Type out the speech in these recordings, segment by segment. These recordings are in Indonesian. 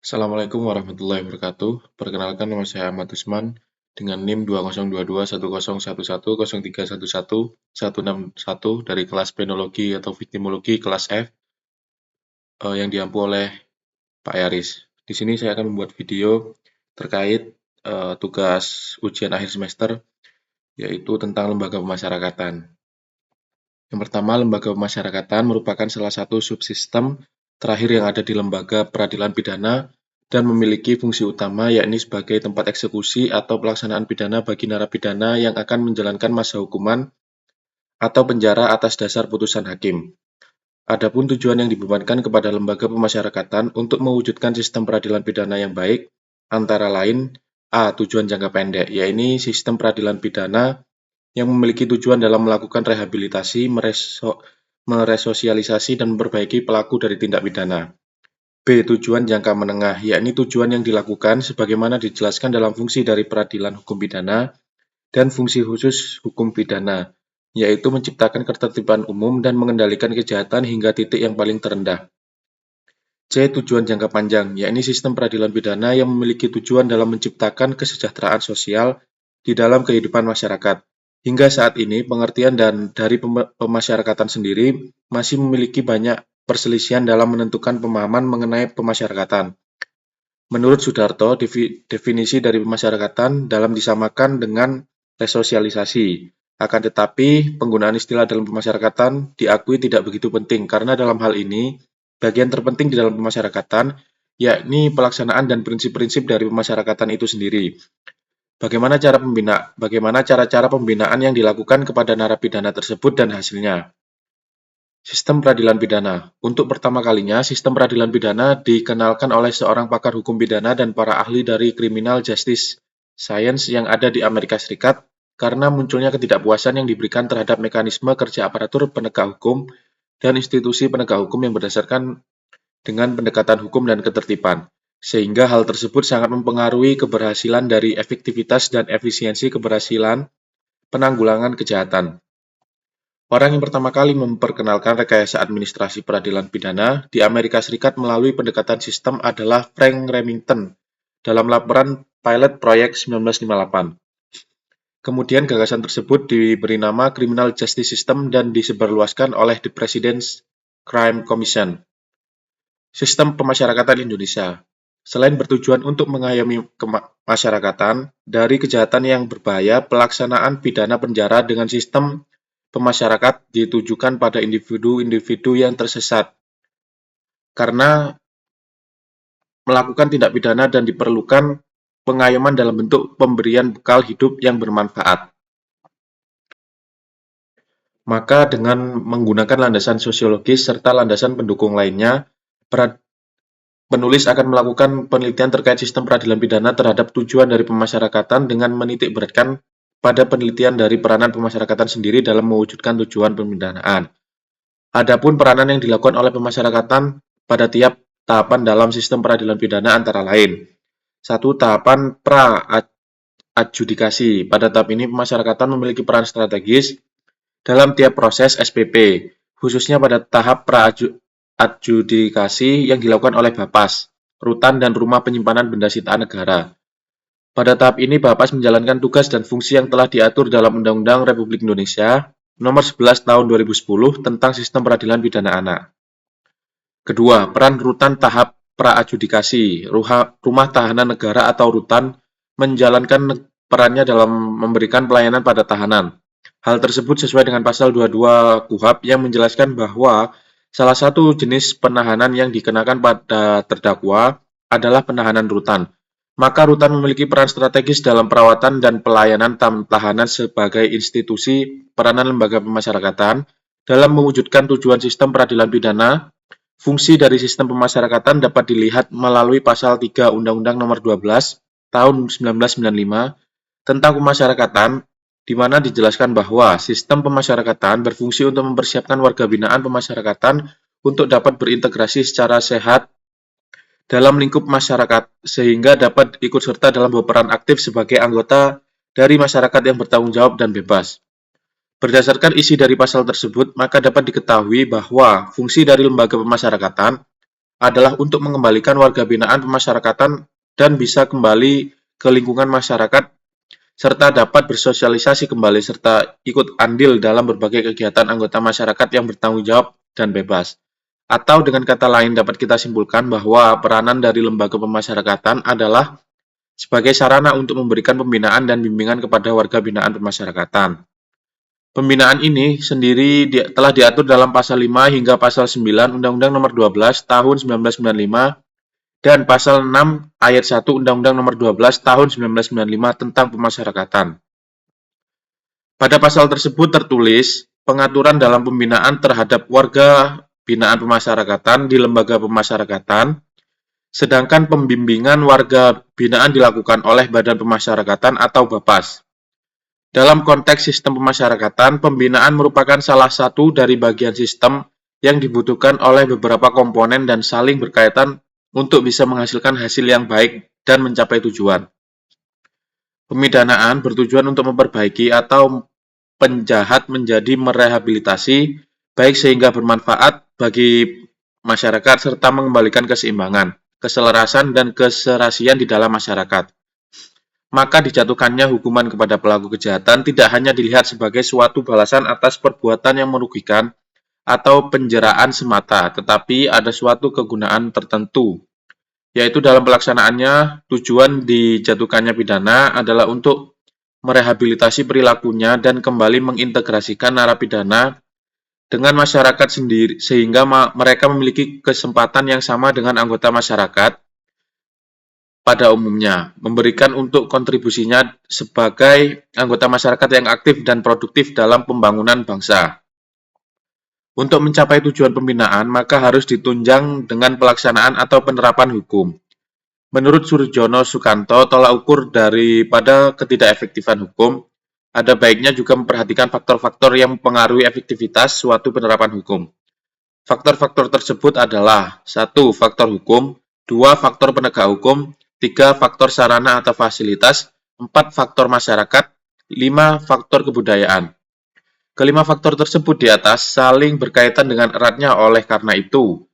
Assalamualaikum warahmatullahi wabarakatuh. Perkenalkan, nama saya Ahmad Usman dengan NIM 2022101113111611 dari kelas Penologi atau Viktimologi kelas F yang diampu oleh Pak Yaris. Di sini saya akan membuat video terkait tugas ujian akhir semester, yaitu tentang lembaga pemasyarakatan. Yang pertama, lembaga pemasyarakatan merupakan salah satu subsistem terakhir yang ada di lembaga peradilan pidana dan memiliki fungsi utama, yakni sebagai tempat eksekusi atau pelaksanaan pidana bagi narapidana yang akan menjalankan masa hukuman atau penjara atas dasar putusan hakim. Adapun tujuan yang dibebankan kepada lembaga pemasyarakatan untuk mewujudkan sistem peradilan pidana yang baik, antara lain A. Tujuan jangka pendek, yaitu sistem peradilan pidana yang memiliki tujuan dalam melakukan rehabilitasi, meresosialisasi, dan memperbaiki pelaku dari tindak pidana. B. Tujuan jangka menengah, yakni tujuan yang dilakukan sebagaimana dijelaskan dalam fungsi dari peradilan hukum pidana dan fungsi khusus hukum pidana, yaitu menciptakan ketertiban umum dan mengendalikan kejahatan hingga titik yang paling terendah. C. Tujuan jangka panjang, yakni sistem peradilan pidana yang memiliki tujuan dalam menciptakan kesejahteraan sosial di dalam kehidupan masyarakat. Hingga saat ini, pengertian dari pemasyarakatan sendiri masih memiliki banyak perselisihan dalam menentukan pemahaman mengenai pemasyarakatan. Menurut Sudarto, definisi dari pemasyarakatan dalam disamakan dengan resosialisasi. Akan tetapi, penggunaan istilah dalam pemasyarakatan diakui tidak begitu penting, karena dalam hal ini, bagian terpenting di dalam pemasyarakatan yakni pelaksanaan dan prinsip-prinsip dari pemasyarakatan itu sendiri. Bagaimana cara-cara pembinaan yang dilakukan kepada narapidana tersebut dan hasilnya. Sistem peradilan pidana. Untuk pertama kalinya, sistem peradilan pidana dikenalkan oleh seorang pakar hukum pidana dan para ahli dari Criminal Justice Science yang ada di Amerika Serikat karena munculnya ketidakpuasan yang diberikan terhadap mekanisme kerja aparatur penegak hukum dan institusi penegak hukum yang berdasarkan dengan pendekatan hukum dan ketertiban, sehingga hal tersebut sangat mempengaruhi keberhasilan dari efektivitas dan efisiensi keberhasilan penanggulangan kejahatan. Orang yang pertama kali memperkenalkan rekayasa administrasi peradilan pidana di Amerika Serikat melalui pendekatan sistem adalah Frank Remington dalam laporan Pilot Project 1958. Kemudian gagasan tersebut diberi nama Criminal Justice System dan disebarluaskan oleh The President's Crime Commission. Sistem pemasyarakatan Indonesia. Selain bertujuan untuk mengayomi kemasyarakatan dari kejahatan yang berbahaya, pelaksanaan pidana penjara dengan sistem pemasyarakat ditujukan pada individu-individu yang tersesat karena melakukan tindak pidana dan diperlukan pengayoman dalam bentuk pemberian bekal hidup yang bermanfaat. Maka dengan menggunakan landasan sosiologis serta landasan pendukung lainnya, penulis akan melakukan penelitian terkait sistem peradilan pidana terhadap tujuan dari pemasyarakatan dengan menitik beratkan pada penelitian dari peranan pemasyarakatan sendiri dalam mewujudkan tujuan pemidanaan. Adapun peranan yang dilakukan oleh pemasyarakatan pada tiap tahapan dalam sistem peradilan pidana antara lain. 1. Tahapan pra-adjudikasi. Pada tahap ini pemasyarakatan memiliki peran strategis dalam tiap proses SPP, khususnya pada tahap pra-adjudikasi yang dilakukan oleh Bapas, Rutan, dan Rumah Penyimpanan Benda Sitaan Negara. Pada tahap ini, Bapas menjalankan tugas dan fungsi yang telah diatur dalam Undang-Undang Republik Indonesia Nomor 11 Tahun 2010 tentang Sistem Peradilan Pidana Anak. Kedua, peran Rutan tahap pra-adjudikasi. Rumah Tahanan Negara atau Rutan menjalankan perannya dalam memberikan pelayanan pada tahanan. Hal tersebut sesuai dengan pasal 22 KUHP yang menjelaskan bahwa salah satu jenis penahanan yang dikenakan pada terdakwa adalah penahanan rutan. Maka rutan memiliki peran strategis dalam perawatan dan pelayanan tahanan sebagai institusi peranan lembaga pemasyarakatan dalam mewujudkan tujuan sistem peradilan pidana. Fungsi dari sistem pemasyarakatan dapat dilihat melalui pasal 3 Undang-Undang Nomor 12 Tahun 1995 tentang pemasyarakatan, di mana dijelaskan bahwa sistem pemasyarakatan berfungsi untuk mempersiapkan warga binaan pemasyarakatan untuk dapat berintegrasi secara sehat dalam lingkup masyarakat, sehingga dapat ikut serta dalam berperan aktif sebagai anggota dari masyarakat yang bertanggung jawab dan bebas. Berdasarkan isi dari pasal tersebut, maka dapat diketahui bahwa fungsi dari lembaga pemasyarakatan adalah untuk mengembalikan warga binaan pemasyarakatan dan bisa kembali ke lingkungan masyarakat serta dapat bersosialisasi kembali serta ikut andil dalam berbagai kegiatan anggota masyarakat yang bertanggung jawab dan bebas. Atau dengan kata lain dapat kita simpulkan bahwa peranan dari lembaga pemasyarakatan adalah sebagai sarana untuk memberikan pembinaan dan bimbingan kepada warga binaan pemasyarakatan. Pembinaan ini sendiri telah diatur dalam pasal 5 hingga pasal 9 Undang-Undang Nomor 12 Tahun 1995 dan pasal 6 ayat 1 Undang-Undang Nomor 12 Tahun 1995 tentang pemasyarakatan. Pada pasal tersebut tertulis pengaturan dalam pembinaan terhadap warga binaan pemasyarakatan di lembaga pemasyarakatan, sedangkan pembimbingan warga binaan dilakukan oleh Badan Pemasyarakatan atau BAPAS. Dalam konteks sistem pemasyarakatan, pembinaan merupakan salah satu dari bagian sistem yang dibutuhkan oleh beberapa komponen dan saling berkaitan untuk bisa menghasilkan hasil yang baik dan mencapai tujuan. Pemidanaan bertujuan untuk memperbaiki atau penjahat menjadi merehabilitasi, baik sehingga bermanfaat bagi masyarakat serta mengembalikan keseimbangan, keselarasan, dan keserasian di dalam masyarakat. Maka dijatuhkannya hukuman kepada pelaku kejahatan tidak hanya dilihat sebagai suatu balasan atas perbuatan yang merugikan atau penjeraan semata, tetapi ada suatu kegunaan tertentu, yaitu dalam pelaksanaannya tujuan dijatuhkannya pidana adalah untuk merehabilitasi perilakunya dan kembali mengintegrasikan narapidana dengan masyarakat sendiri sehingga mereka memiliki kesempatan yang sama dengan anggota masyarakat pada umumnya, memberikan untuk kontribusinya sebagai anggota masyarakat yang aktif dan produktif dalam pembangunan bangsa. Untuk mencapai tujuan pembinaan, maka harus ditunjang dengan pelaksanaan atau penerapan hukum. Menurut Surjono Sukanto, tolak ukur daripada ketidakefektifan hukum, ada baiknya juga memperhatikan faktor-faktor yang mempengaruhi efektivitas suatu penerapan hukum. Faktor-faktor tersebut adalah 1. Faktor hukum, 2. Faktor penegak hukum, 3. Faktor sarana atau fasilitas, 4. Faktor masyarakat, 5. Faktor kebudayaan. Kelima faktor tersebut di atas saling berkaitan dengan eratnya oleh karena itu,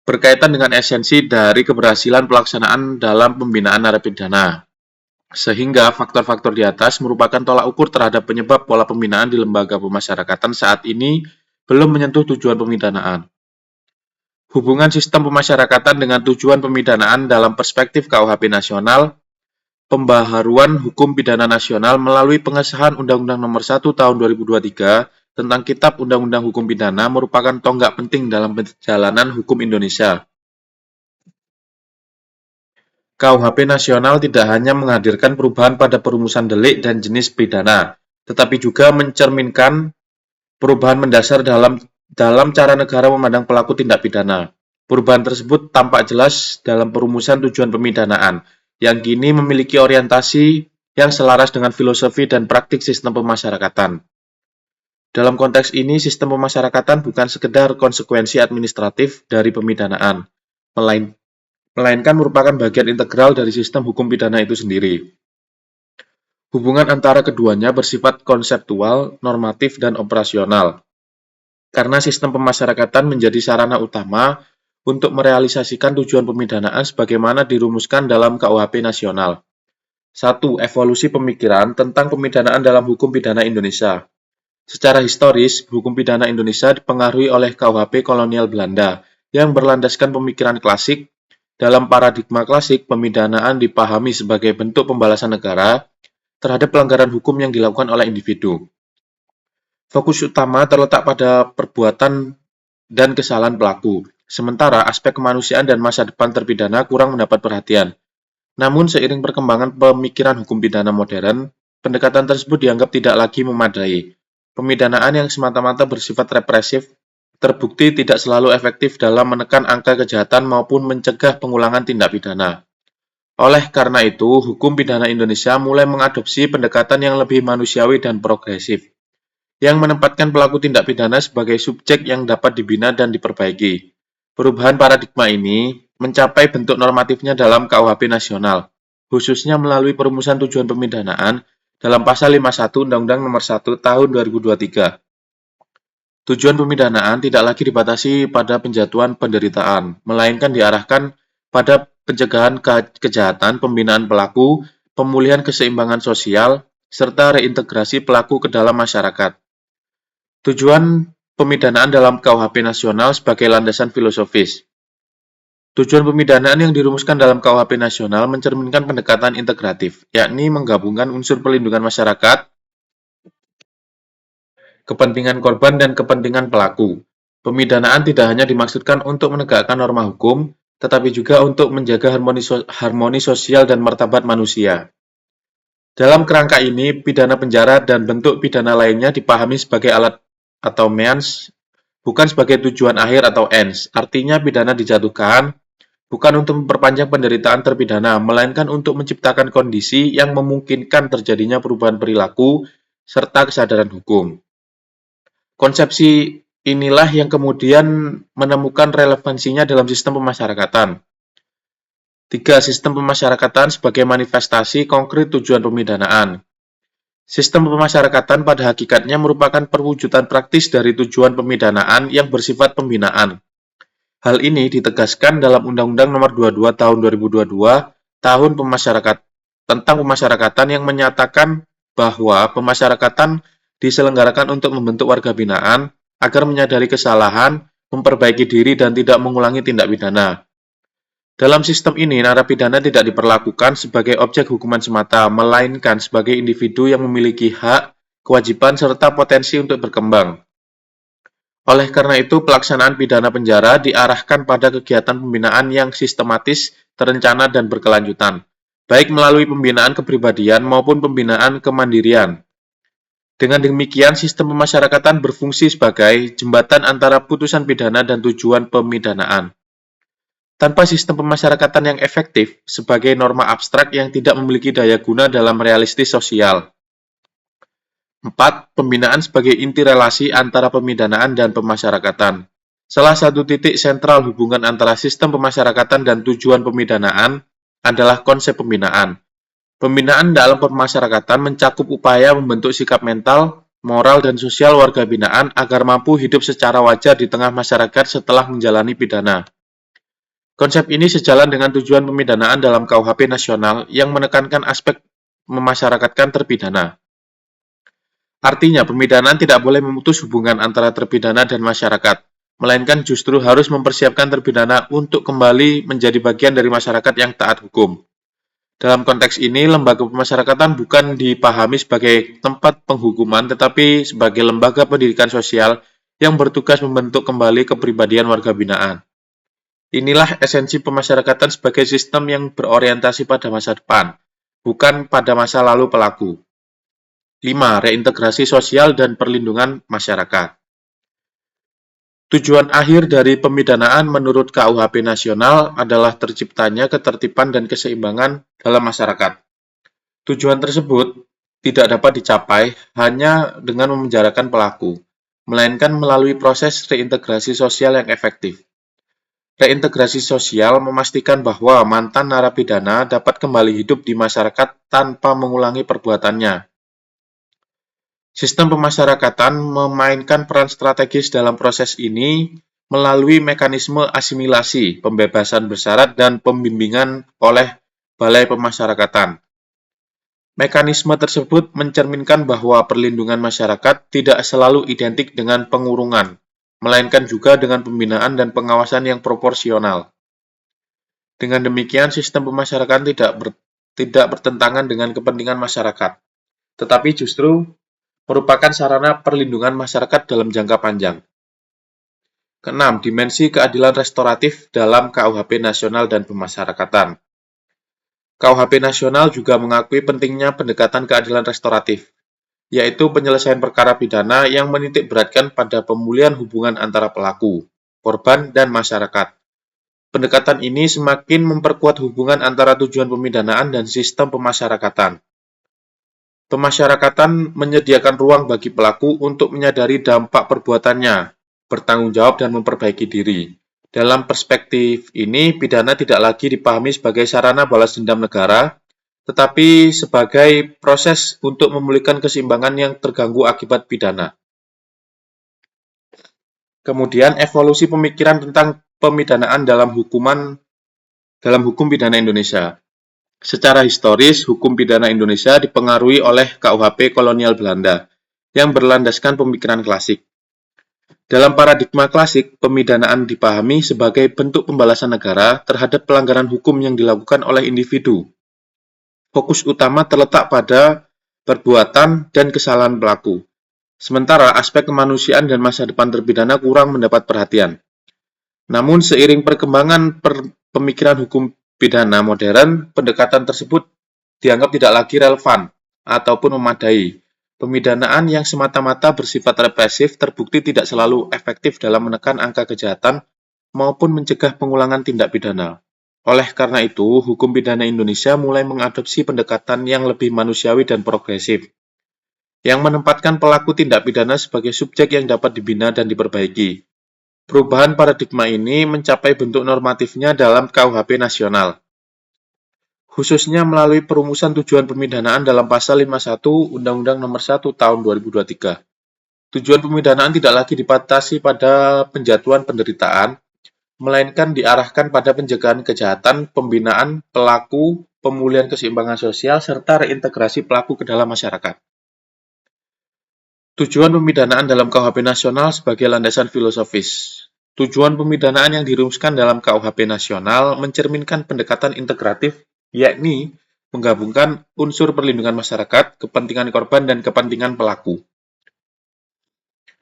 berkaitan dengan esensi dari keberhasilan pelaksanaan dalam pembinaan narapidana. Sehingga faktor-faktor di atas merupakan tolak ukur terhadap penyebab pola pembinaan di lembaga pemasyarakatan saat ini belum menyentuh tujuan pemidanaan. Hubungan sistem pemasyarakatan dengan tujuan pemidanaan dalam perspektif KUHP nasional, pembaharuan hukum pidana nasional melalui pengesahan Undang-Undang Nomor 1 Tahun 2023 tentang Kitab Undang-Undang Hukum Pidana merupakan tonggak penting dalam perjalanan hukum Indonesia. KUHP nasional tidak hanya menghadirkan perubahan pada perumusan delik dan jenis pidana, tetapi juga mencerminkan perubahan mendasar dalam cara negara memandang pelaku tindak pidana. Perubahan tersebut tampak jelas dalam perumusan tujuan pemidanaan, yang kini memiliki orientasi yang selaras dengan filosofi dan praktik sistem pemasyarakatan. Dalam konteks ini, sistem pemasyarakatan bukan sekedar konsekuensi administratif dari pemidanaan, melainkan merupakan bagian integral dari sistem hukum pidana itu sendiri. Hubungan antara keduanya bersifat konseptual, normatif, dan operasional. Karena sistem pemasyarakatan menjadi sarana utama untuk merealisasikan tujuan pemidanaan sebagaimana dirumuskan dalam KUHP nasional. 1. Evolusi pemikiran tentang pemidanaan dalam hukum pidana Indonesia. Secara historis, hukum pidana Indonesia dipengaruhi oleh KUHP kolonial Belanda yang berlandaskan pemikiran klasik. Dalam paradigma klasik, pemidanaan dipahami sebagai bentuk pembalasan negara terhadap pelanggaran hukum yang dilakukan oleh individu. Fokus utama terletak pada perbuatan dan kesalahan pelaku, sementara aspek kemanusiaan dan masa depan terpidana kurang mendapat perhatian. Namun, seiring perkembangan pemikiran hukum pidana modern, pendekatan tersebut dianggap tidak lagi memadai. Pemidanaan yang semata-mata bersifat represif terbukti tidak selalu efektif dalam menekan angka kejahatan maupun mencegah pengulangan tindak pidana. Oleh karena itu, hukum pidana Indonesia mulai mengadopsi pendekatan yang lebih manusiawi dan progresif, yang menempatkan pelaku tindak pidana sebagai subjek yang dapat dibina dan diperbaiki. Perubahan paradigma ini mencapai bentuk normatifnya dalam KUHP nasional, khususnya melalui perumusan tujuan pemidanaan dalam pasal 51 Undang-Undang Nomor 1 Tahun 2023. Tujuan pemidanaan tidak lagi dibatasi pada penjatuhan penderitaan, melainkan diarahkan pada pencegahan kejahatan, pembinaan pelaku, pemulihan keseimbangan sosial, serta reintegrasi pelaku ke dalam masyarakat. Tujuan pemidanaan dalam KUHP nasional sebagai landasan filosofis. Tujuan pemidanaan yang dirumuskan dalam KUHP nasional mencerminkan pendekatan integratif, yakni menggabungkan unsur perlindungan masyarakat, kepentingan korban, dan kepentingan pelaku. Pemidanaan tidak hanya dimaksudkan untuk menegakkan norma hukum, tetapi juga untuk menjaga harmoni sosial dan martabat manusia. Dalam kerangka ini, pidana penjara dan bentuk pidana lainnya dipahami sebagai alat atau means, bukan sebagai tujuan akhir atau ends. Artinya pidana dijatuhkan bukan untuk memperpanjang penderitaan terpidana, melainkan untuk menciptakan kondisi yang memungkinkan terjadinya perubahan perilaku serta kesadaran hukum. Konsepsi inilah yang kemudian menemukan relevansinya dalam sistem pemasyarakatan. 3. Sistem pemasyarakatan sebagai manifestasi konkret tujuan pemidanaan. Sistem pemasyarakatan pada hakikatnya merupakan perwujudan praktis dari tujuan pemidanaan yang bersifat pembinaan. Hal ini ditegaskan dalam Undang-Undang Nomor 22 Tahun 2022 tentang pemasyarakatan yang menyatakan bahwa pemasyarakatan diselenggarakan untuk membentuk warga binaan agar menyadari kesalahan, memperbaiki diri, dan tidak mengulangi tindak pidana. Dalam sistem ini, narapidana tidak diperlakukan sebagai objek hukuman semata, melainkan sebagai individu yang memiliki hak, kewajiban, serta potensi untuk berkembang. Oleh karena itu, pelaksanaan pidana penjara diarahkan pada kegiatan pembinaan yang sistematis, terencana, dan berkelanjutan, baik melalui pembinaan kepribadian maupun pembinaan kemandirian. Dengan demikian, sistem pemasyarakatan berfungsi sebagai jembatan antara putusan pidana dan tujuan pemidanaan. Tanpa sistem pemasyarakatan yang efektif, sebagai norma abstrak yang tidak memiliki daya guna dalam realistis sosial. 4. Pembinaan sebagai inti relasi antara pemidanaan dan pemasyarakatan. Salah satu titik sentral hubungan antara sistem pemasyarakatan dan tujuan pemidanaan adalah konsep pembinaan. Pembinaan dalam pemasyarakatan mencakup upaya membentuk sikap mental, moral, dan sosial warga binaan agar mampu hidup secara wajar di tengah masyarakat setelah menjalani pidana. Konsep ini sejalan dengan tujuan pemidanaan dalam KUHP nasional yang menekankan aspek memasyarakatkan terpidana. Artinya, pemidanaan tidak boleh memutus hubungan antara terpidana dan masyarakat, melainkan justru harus mempersiapkan terpidana untuk kembali menjadi bagian dari masyarakat yang taat hukum. Dalam konteks ini, lembaga pemasyarakatan bukan dipahami sebagai tempat penghukuman, tetapi sebagai lembaga pendidikan sosial yang bertugas membentuk kembali kepribadian warga binaan. Inilah esensi pemasyarakatan sebagai sistem yang berorientasi pada masa depan, bukan pada masa lalu pelaku. 5. Reintegrasi sosial dan perlindungan masyarakat. Tujuan akhir dari pemidanaan menurut KUHP nasional adalah terciptanya ketertiban dan keseimbangan dalam masyarakat. Tujuan tersebut tidak dapat dicapai hanya dengan memenjarakan pelaku, melainkan melalui proses reintegrasi sosial yang efektif. Reintegrasi sosial memastikan bahwa mantan narapidana dapat kembali hidup di masyarakat tanpa mengulangi perbuatannya. Sistem pemasyarakatan memainkan peran strategis dalam proses ini melalui mekanisme asimilasi, pembebasan bersyarat, dan pembimbingan oleh Balai Pemasyarakatan. Mekanisme tersebut mencerminkan bahwa perlindungan masyarakat tidak selalu identik dengan pengurungan, melainkan juga dengan pembinaan dan pengawasan yang proporsional. Dengan demikian, sistem pemasyarakatan tidak bertentangan dengan kepentingan masyarakat, tetapi justru merupakan sarana perlindungan masyarakat dalam jangka panjang. Keenam, dimensi keadilan restoratif dalam KUHP nasional dan pemasyarakatan. KUHP nasional juga mengakui pentingnya pendekatan keadilan restoratif, yaitu penyelesaian perkara pidana yang menitik beratkan pada pemulihan hubungan antara pelaku, korban, dan masyarakat. Pendekatan ini semakin memperkuat hubungan antara tujuan pemidanaan dan sistem pemasyarakatan. Pemasyarakatan menyediakan ruang bagi pelaku untuk menyadari dampak perbuatannya, bertanggung jawab, dan memperbaiki diri. Dalam perspektif ini, pidana tidak lagi dipahami sebagai sarana balas dendam negara, tetapi sebagai proses untuk memulihkan keseimbangan yang terganggu akibat pidana. Kemudian evolusi pemikiran tentang pemidanaan dalam hukum pidana Indonesia. Secara historis, hukum pidana Indonesia dipengaruhi oleh KUHP kolonial Belanda yang berlandaskan pemikiran klasik. Dalam paradigma klasik, pemidanaan dipahami sebagai bentuk pembalasan negara terhadap pelanggaran hukum yang dilakukan oleh individu. Fokus utama terletak pada perbuatan dan kesalahan pelaku. Sementara aspek kemanusiaan dan masa depan terpidana kurang mendapat perhatian. Namun seiring perkembangan pemikiran hukum pidana modern, pendekatan tersebut dianggap tidak lagi relevan ataupun memadai. Pemidanaan yang semata-mata bersifat represif terbukti tidak selalu efektif dalam menekan angka kejahatan maupun mencegah pengulangan tindak pidana. Oleh karena itu, hukum pidana Indonesia mulai mengadopsi pendekatan yang lebih manusiawi dan progresif, yang menempatkan pelaku tindak pidana sebagai subjek yang dapat dibina dan diperbaiki. Perubahan paradigma ini mencapai bentuk normatifnya dalam KUHP nasional, khususnya melalui perumusan tujuan pemidanaan dalam Pasal 51 Undang-Undang Nomor 1 Tahun 2023. Tujuan pemidanaan tidak lagi dibatasi pada penjatuhan penderitaan, melainkan diarahkan pada pencegahan kejahatan, pembinaan pelaku, pemulihan keseimbangan sosial, serta reintegrasi pelaku ke dalam masyarakat. Tujuan pemidanaan dalam KUHP nasional sebagai landasan filosofis. Tujuan pemidanaan yang dirumuskan dalam KUHP nasional mencerminkan pendekatan integratif, yakni menggabungkan unsur perlindungan masyarakat, kepentingan korban, dan kepentingan pelaku.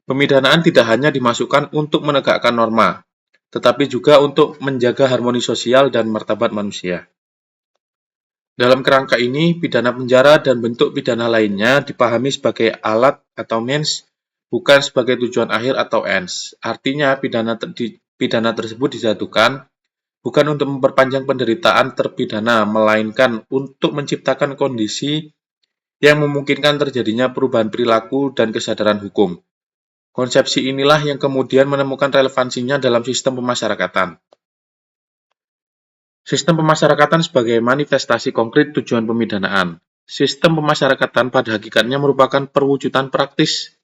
Pemidanaan tidak hanya dimasukkan untuk menegakkan norma, tetapi juga untuk menjaga harmoni sosial dan martabat manusia. Dalam kerangka ini, pidana penjara dan bentuk pidana lainnya dipahami sebagai alat atau means, bukan sebagai tujuan akhir atau ends. Artinya, pidana tersebut dijatuhkan bukan untuk memperpanjang penderitaan terpidana, melainkan untuk menciptakan kondisi yang memungkinkan terjadinya perubahan perilaku dan kesadaran hukum. Konsepsi inilah yang kemudian menemukan relevansinya dalam sistem pemasyarakatan. Sistem pemasyarakatan sebagai manifestasi konkret tujuan pemidanaan. Sistem pemasyarakatan pada hakikatnya merupakan perwujudan praktis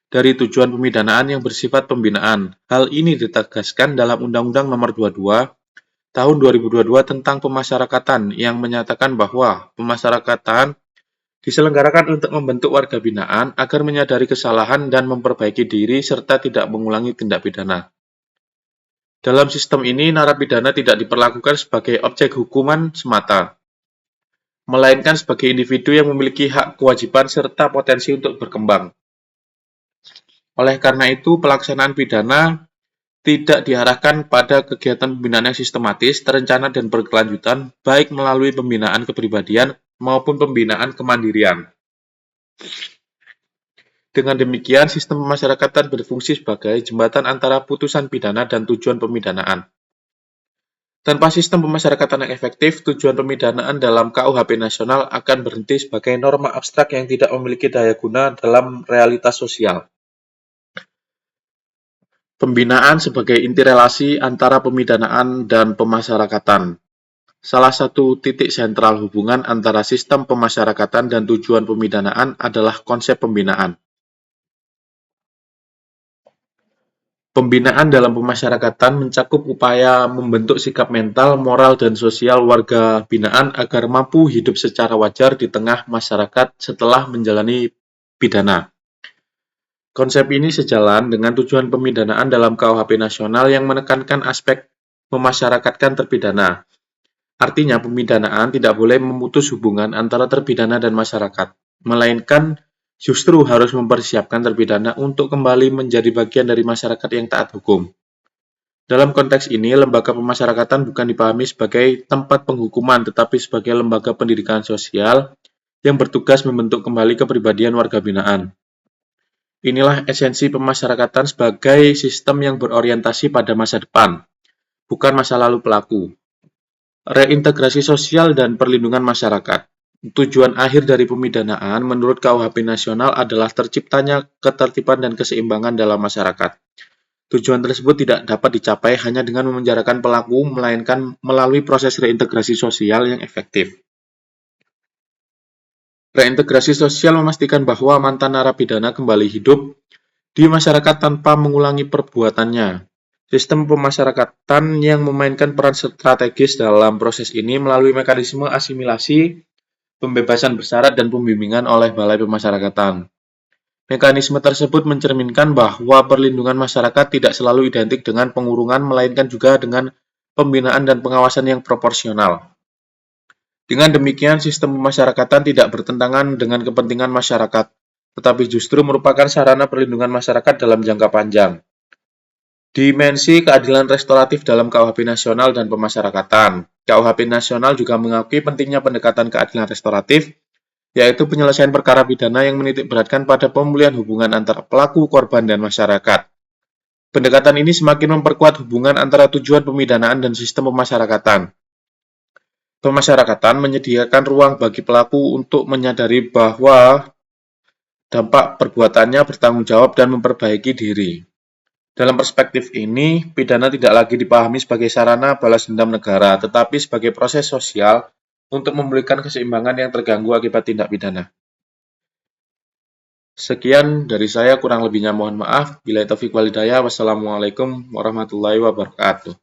dari tujuan pemidanaan yang bersifat pembinaan. Hal ini ditegaskan dalam Undang-Undang Nomor 22 Tahun 2022 tentang pemasyarakatan yang menyatakan bahwa pemasyarakatan diselenggarakan untuk membentuk warga binaan agar menyadari kesalahan dan memperbaiki diri serta tidak mengulangi tindak pidana. Dalam sistem ini, narapidana tidak diperlakukan sebagai objek hukuman semata, melainkan sebagai individu yang memiliki hak kewajiban serta potensi untuk berkembang. Oleh karena itu, pelaksanaan pidana tidak diarahkan pada kegiatan pembinaan yang sistematis, terencana, dan berkelanjutan, baik melalui pembinaan kepribadian maupun pembinaan kemandirian. Dengan demikian, sistem pemasyarakatan berfungsi sebagai jembatan antara putusan pidana dan tujuan pemidanaan. Tanpa sistem pemasyarakatan yang efektif, tujuan pemidanaan dalam KUHP nasional akan berhenti sebagai norma abstrak yang tidak memiliki daya guna dalam realitas sosial. Pembinaan sebagai inti relasi antara pemidanaan dan pemasyarakatan. Salah satu titik sentral hubungan antara sistem pemasyarakatan dan tujuan pemidanaan adalah konsep pembinaan. Pembinaan dalam pemasyarakatan mencakup upaya membentuk sikap mental, moral, dan sosial warga binaan agar mampu hidup secara wajar di tengah masyarakat setelah menjalani pidana. Konsep ini sejalan dengan tujuan pemidanaan dalam KUHP nasional yang menekankan aspek memasyarakatkan terpidana. Artinya, pemidanaan tidak boleh memutus hubungan antara terpidana dan masyarakat, melainkan justru harus mempersiapkan terpidana untuk kembali menjadi bagian dari masyarakat yang taat hukum. Dalam konteks ini, lembaga pemasyarakatan bukan dipahami sebagai tempat penghukuman, tetapi sebagai lembaga pendidikan sosial yang bertugas membentuk kembali kepribadian warga binaan. Inilah esensi pemasyarakatan sebagai sistem yang berorientasi pada masa depan, bukan masa lalu pelaku. Reintegrasi sosial dan perlindungan masyarakat. Tujuan akhir dari pemidanaan menurut KUHP nasional adalah terciptanya ketertiban dan keseimbangan dalam masyarakat. Tujuan tersebut tidak dapat dicapai hanya dengan memenjarakan pelaku, melainkan melalui proses reintegrasi sosial yang efektif. Reintegrasi sosial memastikan bahwa mantan narapidana kembali hidup di masyarakat tanpa mengulangi perbuatannya. Sistem pemasyarakatan yang memainkan peran strategis dalam proses ini melalui mekanisme asimilasi, pembebasan bersyarat, dan pembimbingan oleh Balai Pemasyarakatan. Mekanisme tersebut mencerminkan bahwa perlindungan masyarakat tidak selalu identik dengan pengurungan, melainkan juga dengan pembinaan dan pengawasan yang proporsional. Dengan demikian, sistem pemasyarakatan tidak bertentangan dengan kepentingan masyarakat, tetapi justru merupakan sarana perlindungan masyarakat dalam jangka panjang. Dimensi keadilan restoratif dalam KUHP nasional dan pemasyarakatan. KUHP nasional juga mengakui pentingnya pendekatan keadilan restoratif, yaitu penyelesaian perkara pidana yang menitikberatkan pada pemulihan hubungan antara pelaku, korban, dan masyarakat. Pendekatan ini semakin memperkuat hubungan antara tujuan pemidanaan dan sistem pemasyarakatan. Pemasyarakatan menyediakan ruang bagi pelaku untuk menyadari bahwa dampak perbuatannya, bertanggung jawab, dan memperbaiki diri. Dalam perspektif ini, pidana tidak lagi dipahami sebagai sarana balas dendam negara, tetapi sebagai proses sosial untuk memulihkan keseimbangan yang terganggu akibat tindak pidana. Sekian dari saya, kurang lebihnya mohon maaf. Billahi taufiq wal hidayah. Wassalamualaikum warahmatullahi wabarakatuh.